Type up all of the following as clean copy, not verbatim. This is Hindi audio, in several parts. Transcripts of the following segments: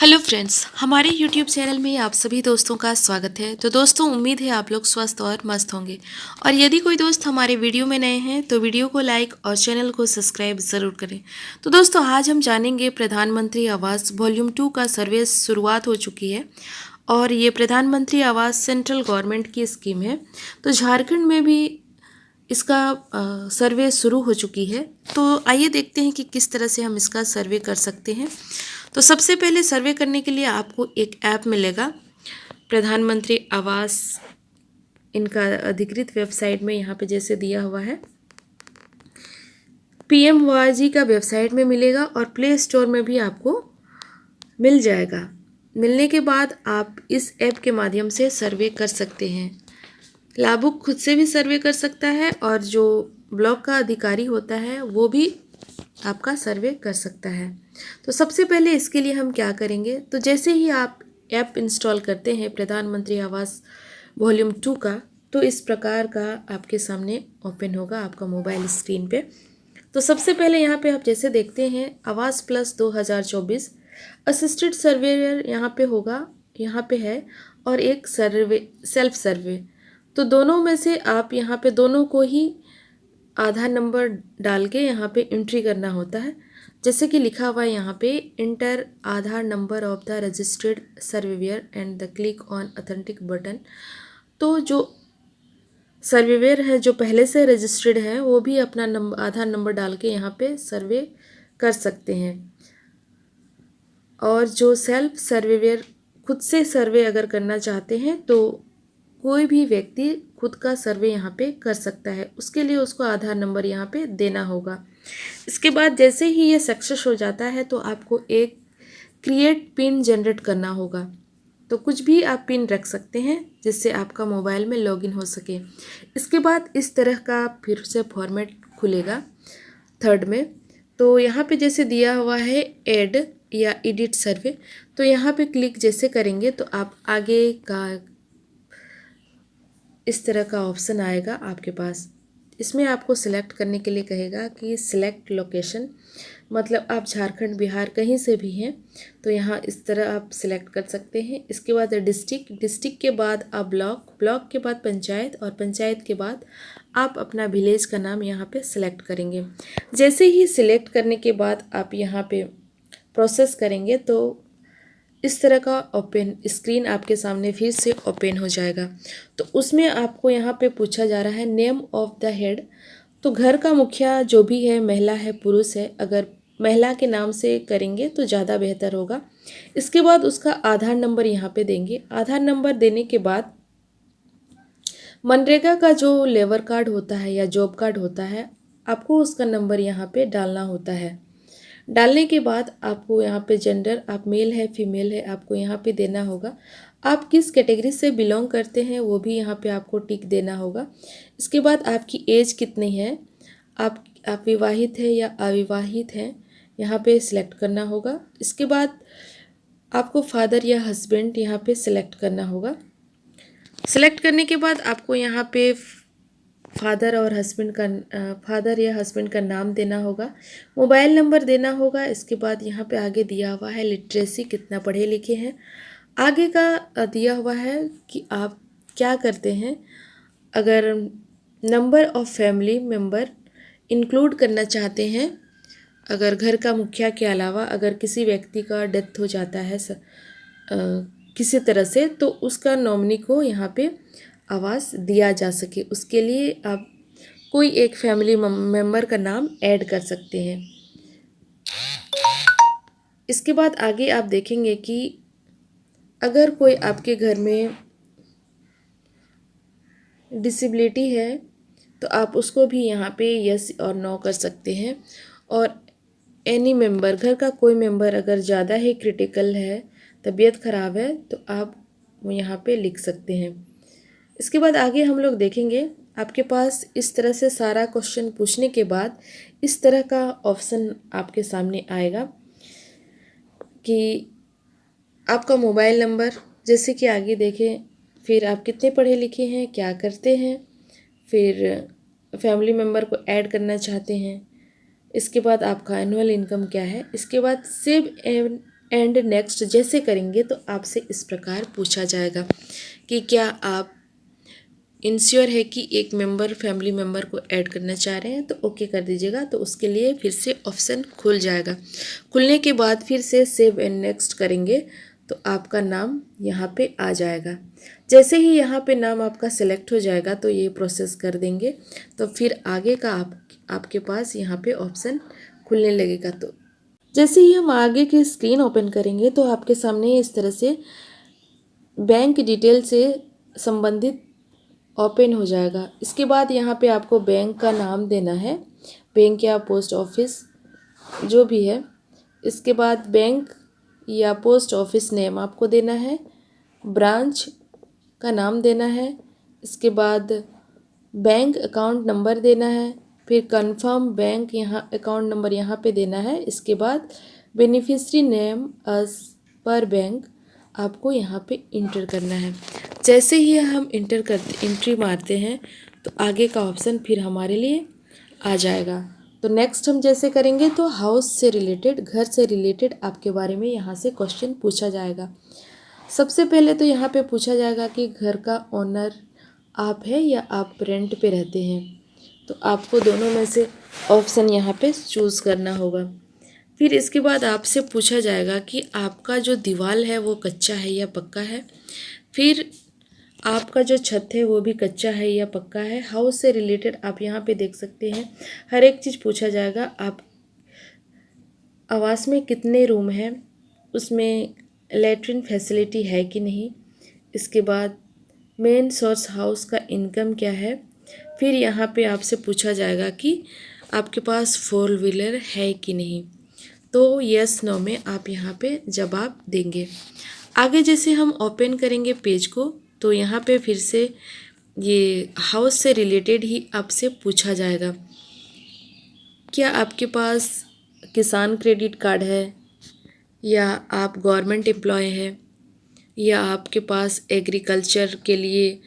हेलो फ्रेंड्स, हमारे यूट्यूब चैनल में आप सभी दोस्तों का स्वागत है। तो दोस्तों, उम्मीद है आप लोग स्वस्थ और मस्त होंगे। और यदि कोई दोस्त हमारे वीडियो में नए हैं तो वीडियो को लाइक और चैनल को सब्सक्राइब ज़रूर करें। तो दोस्तों, आज हम जानेंगे प्रधानमंत्री आवास वॉल्यूम 2 का सर्वे शुरुआत हो चुकी है। और ये प्रधानमंत्री आवास सेंट्रल गवर्नमेंट की स्कीम है। तो झारखंड में भी इसका सर्वे शुरू हो चुकी है। तो आइए देखते हैं कि किस तरह से हम इसका सर्वे कर सकते हैं। तो सबसे पहले सर्वे करने के लिए आपको एक ऐप मिलेगा प्रधानमंत्री आवास, इनका अधिकृत वेबसाइट में यहाँ पे जैसे दिया हुआ है PMYG का वेबसाइट में मिलेगा और प्ले स्टोर में भी आपको मिल जाएगा। मिलने के बाद आप इस ऐप के माध्यम से सर्वे कर सकते हैं। लाभुक खुद से भी सर्वे कर सकता है और जो ब्लॉक का अधिकारी होता है वो भी आपका सर्वे कर सकता है। तो सबसे पहले इसके लिए हम क्या करेंगे, तो जैसे ही आप ऐप इंस्टॉल करते हैं प्रधानमंत्री आवास वॉल्यूम 2 का, तो इस प्रकार का आपके सामने ओपन होगा आपका मोबाइल स्क्रीन पे। तो सबसे पहले यहाँ पे आप जैसे देखते हैं आवास प्लस 2024 असिस्टेड सर्वेयर यहाँ पे होगा, यहाँ पे है, और एक सर्वे सेल्फ सर्वे। तो दोनों में से आप यहाँ पे दोनों को ही आधार नंबर डाल के यहाँ पे एंट्री करना होता है। जैसे कि लिखा हुआ है यहाँ पे inter Aadhaar number of the registered surveyor and the click on authentic button. तो जो सर्वेयर है जो पहले से रजिस्टर्ड है वो भी अपना आधार नंबर डाल के यहाँ पे सर्वे कर सकते हैं। और जो सेल्फ सर्वेयर खुद से सर्वे अगर करना चाहते हैं तो कोई भी व्यक्ति खुद का सर्वे यहाँ पे कर सकता है। उसके लिए उसको आधार नंबर यहाँ पे देना होगा। इसके बाद जैसे ही ये सक्सेस हो जाता है तो आपको एक क्रिएट पिन जनरेट करना होगा। तो कुछ भी आप पिन रख सकते हैं जिससे आपका मोबाइल में लॉगिन हो सके। इसके बाद इस तरह का फिर से फॉर्मेट खुलेगा थर्ड में। तो यहाँ पे जैसे दिया हुआ है ऐड या एडिट सर्वे, तो यहाँ पे क्लिक जैसे करेंगे तो आप आगे का इस तरह का ऑप्शन आएगा आपके पास। इसमें आपको सिलेक्ट करने के लिए कहेगा कि सिलेक्ट लोकेशन, मतलब आप झारखंड बिहार कहीं से भी हैं तो यहाँ इस तरह आप सिलेक्ट कर सकते हैं। इसके बाद डिस्ट्रिक्ट के बाद आप ब्लॉक के बाद पंचायत, और पंचायत के बाद आप अपना विलेज का नाम यहाँ पे सिलेक्ट करेंगे। जैसे ही सिलेक्ट करने के बाद आप यहाँ पे प्रोसेस करेंगे तो इस तरह का ओपन स्क्रीन आपके सामने फिर से ओपन हो जाएगा। तो उसमें आपको यहाँ पे पूछा जा रहा है नेम ऑफ द हेड। तो घर का मुखिया जो भी है, महिला है पुरुष है, अगर महिला के नाम से करेंगे तो ज़्यादा बेहतर होगा। इसके बाद उसका आधार नंबर यहाँ पे देंगे। आधार नंबर देने के बाद मनरेगा का जो लेबर कार्ड होता है या जॉब कार्ड होता है, आपको उसका नंबर यहाँ पे डालना होता है। डालने के बाद आपको यहाँ पे जेंडर, आप मेल है फीमेल है, आपको यहाँ पे देना होगा। आप किस कैटेगरी से बिलोंग करते हैं वो भी यहाँ पे आपको टिक देना होगा। इसके बाद आपकी एज कितनी है, आप विवाहित है या अविवाहित हैं, यहाँ पे सिलेक्ट करना होगा। इसके बाद आपको फादर या हस्बैंड यहाँ पे सिलेक्ट करना होगा। सिलेक्ट करने के बाद आपको यहाँ पे फादर या हस्बैंड का नाम देना होगा, मोबाइल नंबर देना होगा। इसके बाद यहाँ पे आगे दिया हुआ है लिटरेसी, कितना पढ़े लिखे हैं। आगे का दिया हुआ है कि आप क्या करते हैं। अगर number of family member include करना चाहते हैं, अगर घर का मुखिया के अलावा अगर किसी व्यक्ति का डेथ हो जाता है किसी तरह से, तो उसका नॉमिनी को यहाँ पे आवास दिया जा सके, उसके लिए आप कोई एक फैमिली मेम्बर का नाम ऐड कर सकते हैं। इसके बाद आगे आप देखेंगे कि अगर कोई आपके घर में डिसेबिलिटी है तो आप उसको भी यहाँ पे यस और नो कर सकते हैं। और एनी मेंबर, घर का कोई मेंबर अगर ज़्यादा ही क्रिटिकल है, तबीयत ख़राब है, तो आप यहाँ पे लिख सकते हैं। इसके बाद आगे हम लोग देखेंगे, आपके पास इस तरह से सारा क्वेश्चन पूछने के बाद इस तरह का ऑप्शन आपके सामने आएगा कि आपका मोबाइल नंबर, जैसे कि आगे देखें, फिर आप कितने पढ़े लिखे हैं, क्या करते हैं, फिर फैमिली मेम्बर को ऐड करना चाहते हैं। इसके बाद आपका एनुअल इनकम क्या है। इसके बाद सेव एंड नेक्स्ट जैसे करेंगे तो आपसे इस प्रकार पूछा जाएगा कि क्या आप इंश्योर है कि एक मेंबर फैमिली मेंबर को ऐड करना चाह रहे हैं, तो ओके कर दीजिएगा। तो उसके लिए फिर से ऑप्शन खुल जाएगा। खुलने के बाद फिर से सेव एंड नेक्स्ट करेंगे तो आपका नाम यहाँ पे आ जाएगा। जैसे ही यहाँ पे नाम आपका सेलेक्ट हो जाएगा तो ये प्रोसेस कर देंगे, तो फिर आगे का आपके पास यहाँ पे ऑप्शन खुलने लगेगा। तो जैसे ही हम आगे की स्क्रीन ओपन करेंगे तो आपके सामने इस तरह से बैंक डिटेल से संबंधित ओपन हो जाएगा। इसके बाद यहाँ पे आपको बैंक का नाम देना है, बैंक या पोस्ट ऑफिस जो भी है। इसके बाद बैंक या पोस्ट ऑफिस नेम आपको देना है, ब्रांच का नाम देना है। इसके बाद बैंक अकाउंट नंबर देना है, फिर कंफर्म बैंक यहाँ अकाउंट नंबर यहाँ पे देना है। इसके बाद beneficiary name as per bank आपको यहाँ पे इंटर करना है। जैसे ही हम एंट्री मारते हैं तो आगे का ऑप्शन फिर हमारे लिए आ जाएगा। तो नेक्स्ट हम जैसे करेंगे तो हाउस से रिलेटेड, घर से रिलेटेड आपके बारे में यहाँ से क्वेश्चन पूछा जाएगा। सबसे पहले तो यहाँ पे पूछा जाएगा कि घर का ओनर आप है या आप रेंट पे रहते हैं। तो आपको दोनों में से ऑप्शन यहाँ पे चूज़ करना होगा। फिर इसके बाद आपसे पूछा जाएगा कि आपका जो दीवार है वो कच्चा है या पक्का है। फिर आपका जो छत है वो भी कच्चा है या पक्का है। हाउस से रिलेटेड आप यहाँ पे देख सकते हैं हर एक चीज़ पूछा जाएगा। आप आवास में कितने रूम हैं, उसमें लैट्रिन फैसिलिटी है कि नहीं। इसके बाद मेन सोर्स हाउस का इनकम क्या है। फिर यहाँ पे आपसे पूछा जाएगा कि आपके पास 4 व्हीलर है कि नहीं। तो यस नो में आप यहाँ पे जवाब देंगे। आगे जैसे हम ओपन करेंगे पेज को तो यहाँ पे फिर से ये हाउस से रिलेटेड ही आपसे पूछा जाएगा, क्या आपके पास किसान क्रेडिट कार्ड है, या आप गवर्नमेंट एम्प्लॉय है, या आपके पास एग्रीकल्चर के लिए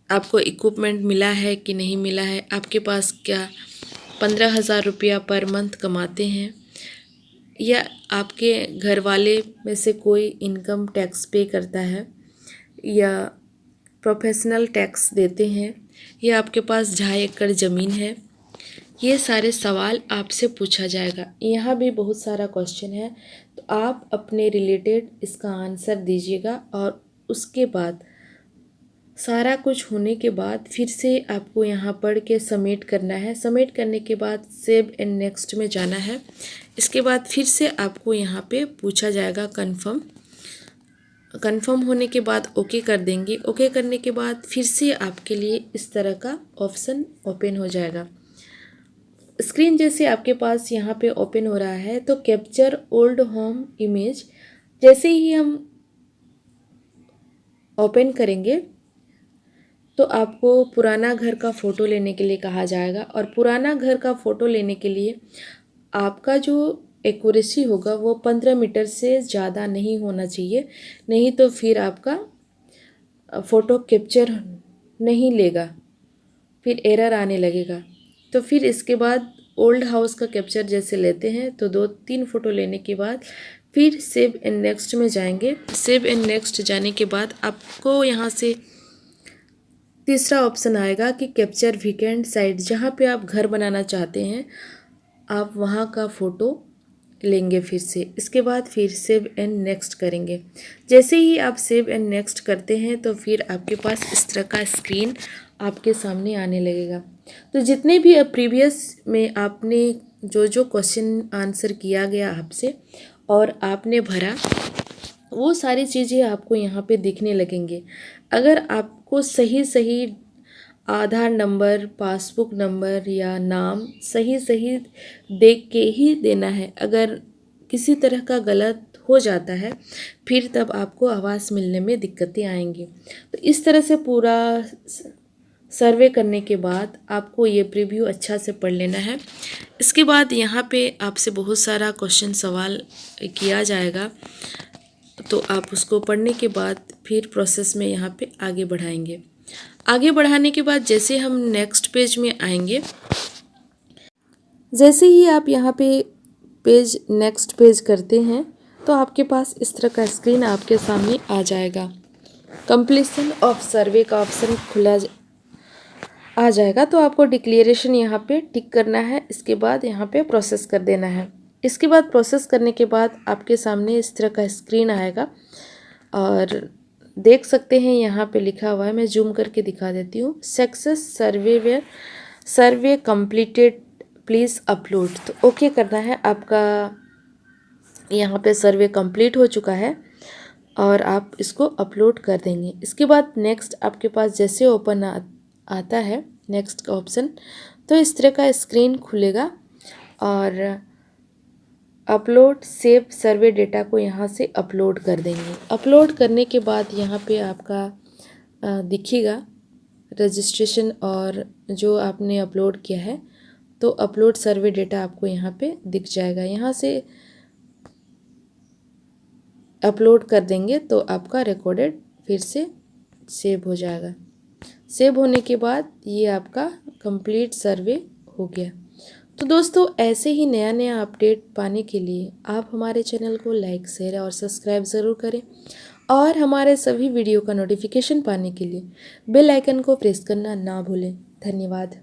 आपको इक्विपमेंट मिला है कि नहीं मिला है, आपके पास क्या 15,000 रुपया पर मंथ कमाते हैं, या आपके घर वाले में से कोई इनकम टैक्स पे करता है या प्रोफेशनल टैक्स देते हैं, या आपके पास 2.5 एकड़ ज़मीन है। ये सारे सवाल आपसे पूछा जाएगा। यहाँ भी बहुत सारा क्वेश्चन है, तो आप अपने रिलेटेड इसका आंसर दीजिएगा। और उसके बाद सारा कुछ होने के बाद फिर से आपको यहाँ पढ़ के सबमिट करना है। सबमिट करने के बाद सेव एंड नेक्स्ट में जाना है। इसके बाद फिर से आपको यहाँ पे पूछा जाएगा कंफर्म होने के बाद ओके कर देंगे। ओके करने के बाद फिर से आपके लिए इस तरह का ऑप्शन ओपन हो जाएगा। स्क्रीन जैसे आपके पास यहाँ पे ओपन हो रहा है तो कैप्चर ओल्ड होम इमेज जैसे ही हम ओपन करेंगे तो आपको पुराना घर का फ़ोटो लेने के लिए कहा जाएगा। और पुराना घर का फ़ोटो लेने के लिए आपका जो एक्यूरेसी होगा वो 15 मीटर से ज़्यादा नहीं होना चाहिए, नहीं तो फिर आपका फ़ोटो कैप्चर नहीं लेगा, फिर एरर आने लगेगा। तो फिर इसके बाद ओल्ड हाउस का कैप्चर जैसे लेते हैं तो 2-3 फ़ोटो लेने के बाद फिर सेव एंड नेक्स्ट में जाएंगे। सेव एंड नेक्स्ट जाने के बाद आपको यहाँ से तीसरा ऑप्शन आएगा कि कैप्चर वीकेंड साइट, जहाँ पे आप घर बनाना चाहते हैं आप वहाँ का फ़ोटो लेंगे फिर से। इसके बाद फिर सेव एंड नेक्स्ट करेंगे। जैसे ही आप सेव एंड नेक्स्ट करते हैं तो फिर आपके पास इस तरह का स्क्रीन आपके सामने आने लगेगा। तो जितने भी प्रीवियस में आपने जो क्वेश्चन आंसर किया गया आपसे और आपने भरा वो सारी चीज़ें आपको यहाँ पे दिखने लगेंगे। अगर आपको सही आधार नंबर, पासबुक नंबर या नाम सही देख के ही देना है। अगर किसी तरह का गलत हो जाता है फिर तब आपको आवास मिलने में दिक्कतें आएंगी। तो इस तरह से पूरा सर्वे करने के बाद आपको ये प्रीव्यू अच्छा से पढ़ लेना है। इसके बाद यहाँ पे आपसे बहुत सारा क्वेश्चन सवाल किया जाएगा, तो आप उसको पढ़ने के बाद फिर प्रोसेस में यहाँ पे आगे बढ़ाएंगे। आगे बढ़ाने के बाद जैसे हम नेक्स्ट पेज में आएंगे, जैसे ही आप यहाँ पे पेज नेक्स्ट पेज करते हैं तो आपके पास इस तरह का स्क्रीन आपके सामने आ जाएगा। कंप्लीशन ऑफ सर्वे का ऑप्शन खुला आ जाएगा, तो आपको डिक्लेरेशन यहाँ पे टिक करना है। इसके बाद यहाँ पे प्रोसेस कर देना है। इसके बाद प्रोसेस करने के बाद आपके सामने इस तरह का स्क्रीन आएगा और देख सकते हैं यहाँ पे लिखा हुआ है, मैं जूम करके दिखा देती हूँ, success survey completed please upload. तो ओके करना है। आपका यहाँ पे सर्वे कंप्लीट हो चुका है और आप इसको अपलोड कर देंगे। इसके बाद नेक्स्ट आपके पास जैसे ओपन आता है नेक्स्ट का ऑप्शन, तो इस तरह का स्क्रीन खुलेगा और अपलोड सेव सर्वे डेटा को यहाँ से अपलोड कर देंगे। अपलोड करने के बाद यहाँ पे आपका दिखेगा रजिस्ट्रेशन और जो आपने अपलोड किया है, तो अपलोड सर्वे डेटा आपको यहाँ पे दिख जाएगा। यहाँ से अपलोड कर देंगे तो आपका रिकॉर्डेड फिर से सेव हो जाएगा। सेव होने के बाद ये आपका कंप्लीट सर्वे हो गया। तो दोस्तों ऐसे ही नया नया अपडेट पाने के लिए आप हमारे चैनल को लाइक शेयर और सब्सक्राइब ज़रूर करें और हमारे सभी वीडियो का नोटिफिकेशन पाने के लिए बेल आइकन को प्रेस करना ना भूलें। धन्यवाद।